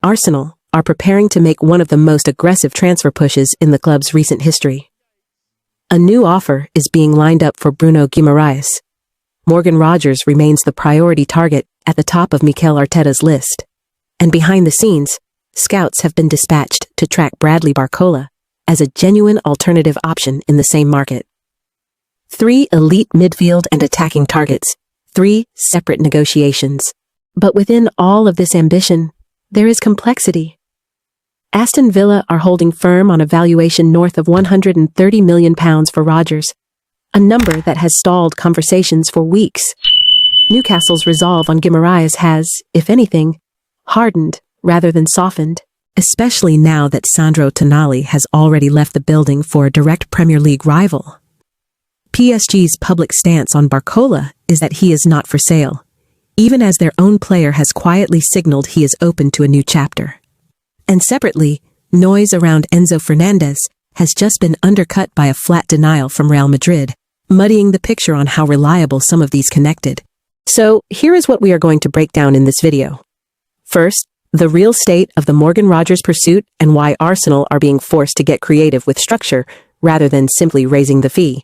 Arsenal are preparing to make one of the most aggressive transfer pushes in the club's recent history. A new offer is being lined up for Bruno Guimarães. Morgan Rogers remains the priority target at the top of Mikel Arteta's list. And behind the scenes, scouts have been dispatched to track Bradley Barcola as a genuine alternative option in the same market. 3 elite midfield and attacking targets, 3 separate negotiations. But within all of this ambition, there is complexity. Aston Villa are holding firm on a valuation north of £130 million for Rogers, a number that has stalled conversations for weeks. Newcastle's resolve on Guimarães has, if anything, hardened rather than softened, especially now that Sandro Tonali has already left the building for a direct Premier League rival. PSG's public stance on Barcola is that he is not for sale, even as their own player has quietly signaled he is open to a new chapter. And separately, noise around Enzo Fernandez has just been undercut by a flat denial from Real Madrid, muddying the picture on how reliable some of these connected. So, here is what we are going to break down in this video. First, the real state of the Morgan Rogers pursuit and why Arsenal are being forced to get creative with structure rather than simply raising the fee.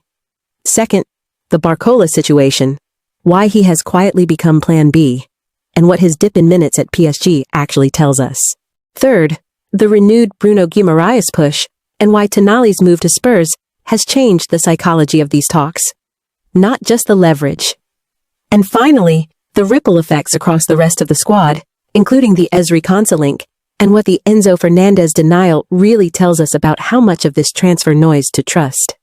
Second, the Barcola situation, why he has quietly become Plan B, and what his dip in minutes at PSG actually tells us. Third, the renewed Bruno Guimarães push, and why Tonali's move to Spurs has changed the psychology of these talks, not just the leverage. And finally, the ripple effects across the rest of the squad, including the Ezri Konsa link, and what the Enzo Fernandez denial really tells us about how much of this transfer noise to trust.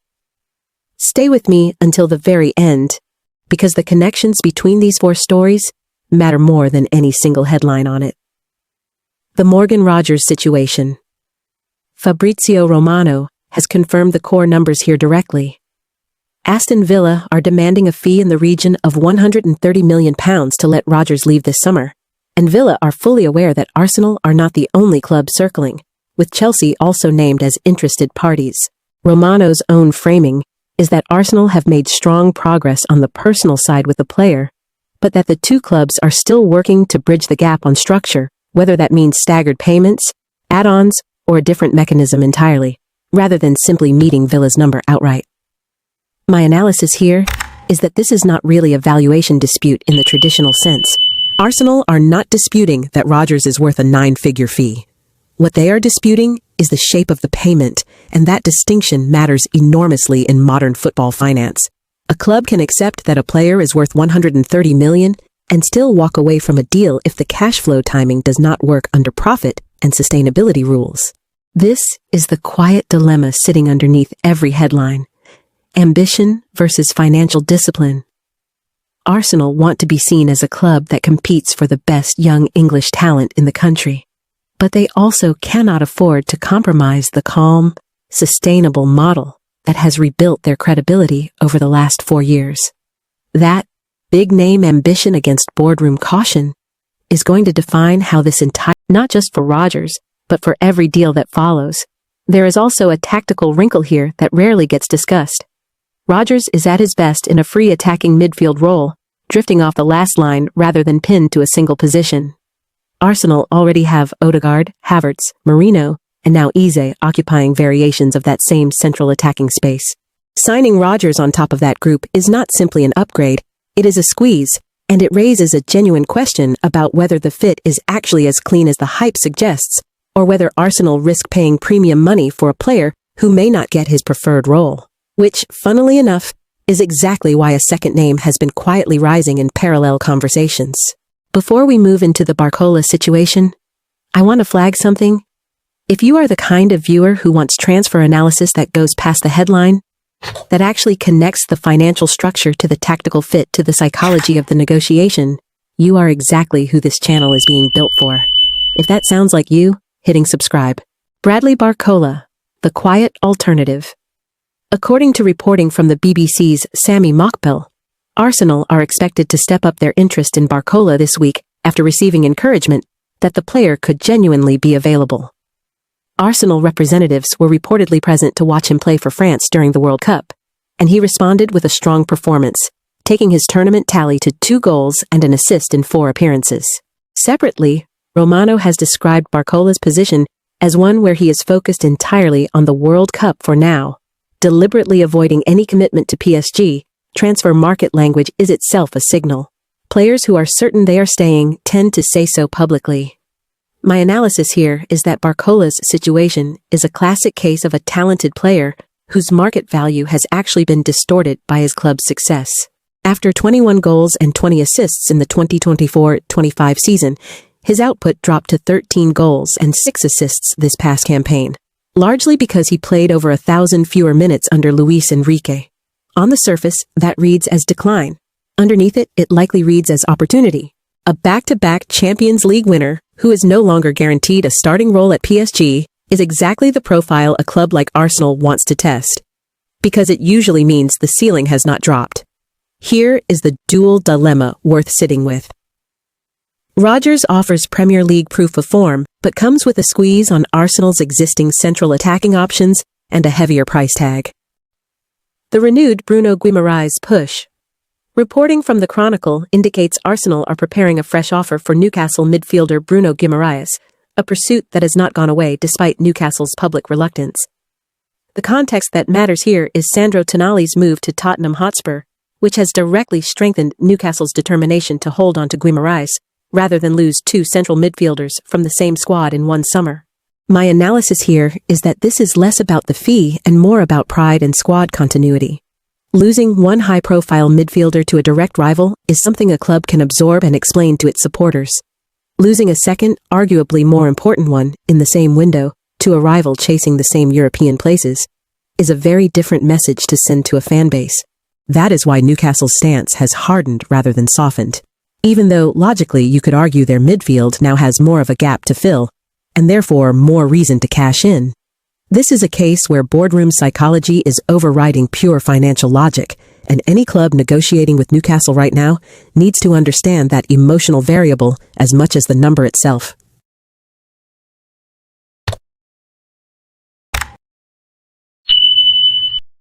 Stay with me until the very end, because the connections between these 4 stories matter more than any single headline on it. The Morgan Rogers situation. Fabrizio Romano has confirmed the core numbers here directly. Aston Villa are demanding a fee in the region of £130 million to let Rogers leave this summer, and Villa are fully aware that Arsenal are not the only club circling, with Chelsea also named as interested parties. Romano's own framing is that Arsenal have made strong progress on the personal side with the player, but that the 2 clubs are still working to bridge the gap on structure, whether that means staggered payments, add-ons, or a different mechanism entirely, rather than simply meeting Villa's number outright. My analysis here is that this is not really a valuation dispute in the traditional sense. Arsenal are not disputing that Rogers is worth a 9-figure fee. What they are disputing is the shape of the payment, and that distinction matters enormously in modern football finance. A club can accept that a player is worth $130 million and still walk away from a deal if the cash flow timing does not work under profit and sustainability rules. This is the quiet dilemma sitting underneath every headline. Ambition versus financial discipline. Arsenal want to be seen as a club that competes for the best young English talent in the country, but they also cannot afford to compromise the calm, sustainable model that has rebuilt their credibility over the last 4 years. That big-name ambition against boardroom caution is going to define how this entire, not just for Rogers, but for every deal that follows. There is also a tactical wrinkle here that rarely gets discussed. Rogers is at his best in a free attacking midfield role, drifting off the last line rather than pinned to a single position. Arsenal already have Odegaard, Havertz, Marino, and now Eze occupying variations of that same central attacking space. Signing Rogers on top of that group is not simply an upgrade, it is a squeeze, and it raises a genuine question about whether the fit is actually as clean as the hype suggests, or whether Arsenal risk paying premium money for a player who may not get his preferred role. Which, funnily enough, is exactly why a second name has been quietly rising in parallel conversations. Before we move into the Barcola situation, I want to flag something. If you are the kind of viewer who wants transfer analysis that goes past the headline, that actually connects the financial structure to the tactical fit to the psychology of the negotiation, you are exactly who this channel is being built for. If that sounds like you, hitting subscribe. Bradley Barcola, the quiet alternative. According to reporting from the BBC's Sami Mokbel, Arsenal are expected to step up their interest in Barcola this week after receiving encouragement that the player could genuinely be available. Arsenal representatives were reportedly present to watch him play for France during the World Cup, and he responded with a strong performance, taking his tournament tally to 2 goals and an assist in 4 appearances. Separately, Romano has described Barcola's position as one where he is focused entirely on the World Cup for now, deliberately avoiding any commitment to PSG. Transfer market language is itself a signal. Players who are certain they are staying tend to say so publicly. My analysis here is that Barcola's situation is a classic case of a talented player whose market value has actually been distorted by his club's success. After 21 goals and 20 assists in the 2024-25 season, his output dropped to 13 goals and 6 assists this past campaign, largely because he played over 1,000 fewer minutes under Luis Enrique. On the surface, that reads as decline. Underneath it, it likely reads as opportunity. A back-to-back Champions League winner, who is no longer guaranteed a starting role at PSG, is exactly the profile a club like Arsenal wants to test, because it usually means the ceiling has not dropped. Here is the dual dilemma worth sitting with. Rodgers offers Premier League proof of form, but comes with a squeeze on Arsenal's existing central attacking options and a heavier price tag. The renewed Bruno Guimarães push. Reporting from the Chronicle indicates Arsenal are preparing a fresh offer for Newcastle midfielder Bruno Guimarães, a pursuit that has not gone away despite Newcastle's public reluctance. The context that matters here is Sandro Tonali's move to Tottenham Hotspur, which has directly strengthened Newcastle's determination to hold on to Guimarães, rather than lose 2 central midfielders from the same squad in one summer. My analysis here is that this is less about the fee and more about pride and squad continuity. Losing one high-profile midfielder to a direct rival is something a club can absorb and explain to its supporters. Losing a second, arguably more important one, in the same window, to a rival chasing the same European places, is a very different message to send to a fan base. That is why Newcastle's stance has hardened rather than softened. Even though, logically, you could argue their midfield now has more of a gap to fill, and therefore more reason to cash in. This is a case where boardroom psychology is overriding pure financial logic, and any club negotiating with Newcastle right now needs to understand that emotional variable as much as the number itself.